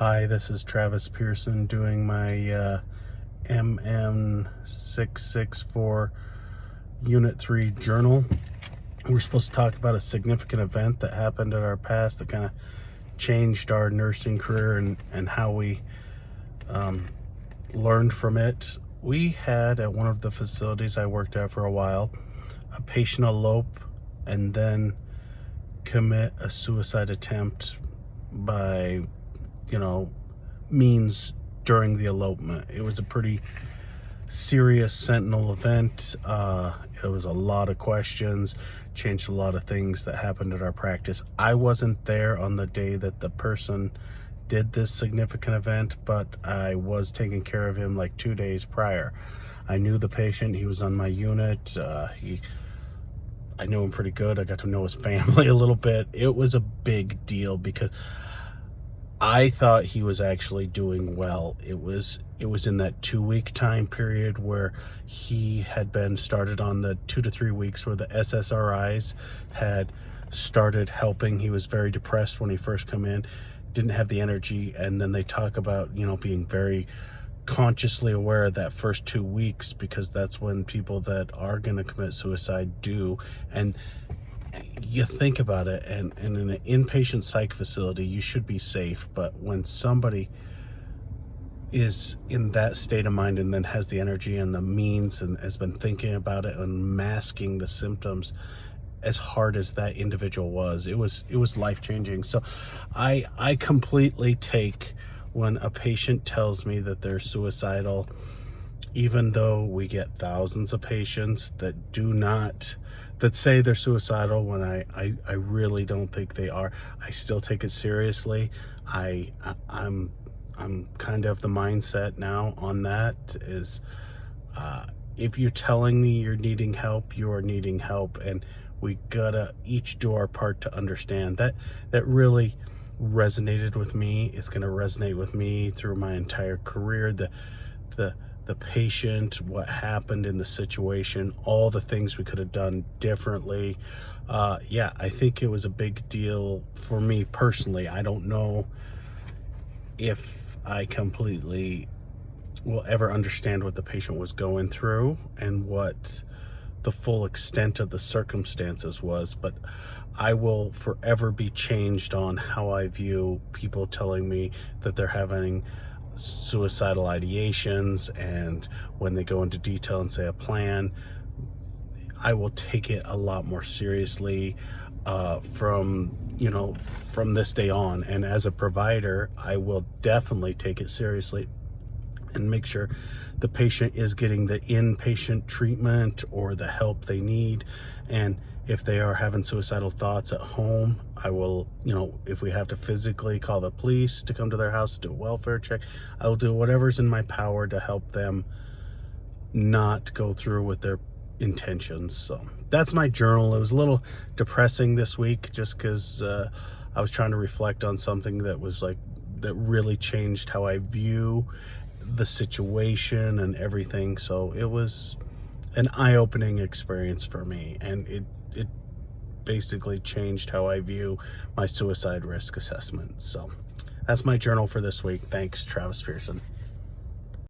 Hi, this is Travis Pearson doing my mn664 Unit 3 journal. We're supposed to talk about a significant event that happened in our past that kind of changed our nursing career and how we learned from it. We had at one of the facilities I worked at for a while, a patient elope and then commit a suicide attempt by means during the elopement. It was a pretty serious sentinel event. It was a lot of questions, changed a lot of things that happened at our practice. I wasn't there on the day that the person did this significant event, but I was taking care of him like 2 days prior. I knew the patient. He was on my unit. I knew him pretty good. I got to know his family a little bit. It was a big deal because I thought he was actually doing well. It was in that 2-week time period where he had been started on the 2 to 3 weeks where the SSRIs had started helping. He was very depressed when he first come in, didn't have the energy, and then they talk about being very consciously aware of that first 2 weeks, because that's when people that are going to commit suicide do. And you think about it, and in an inpatient psych facility you should be safe, but when somebody is in that state of mind and then has the energy and the means and has been thinking about it and masking the symptoms, as hard as that individual was, it was life-changing. So I completely take when a patient tells me that they're suicidal, even though we get thousands of patients that say they're suicidal when I really don't think they are. I still take it seriously. I'm kind of the mindset now on that is, if you're telling me you're needing help, you are needing help, and we gotta each do our part to understand that. That really resonated with me. It's gonna resonate with me through my entire career. The patient, what happened in the situation, all the things we could have done differently. Yeah, I think it was a big deal for me personally. I don't know if I completely will ever understand what the patient was going through and what the full extent of the circumstances was, but I will forever be changed on how I view people telling me that they're having suicidal ideations, and when they go into detail and say a plan, I will take it a lot more seriously from this day on. And as a provider, I will definitely take it seriously and make sure the patient is getting the inpatient treatment or the help they need. And if they are having suicidal thoughts at home, I will, if we have to physically call the police to come to their house to do a welfare check, I will do whatever's in my power to help them not go through with their intentions. So that's my journal. It was a little depressing this week just because I was trying to reflect on something that really changed how I view the situation and everything. So it was an eye-opening experience for me, and it basically changed how I view my suicide risk assessment. So that's my journal for this week. Thanks, Travis Pearson.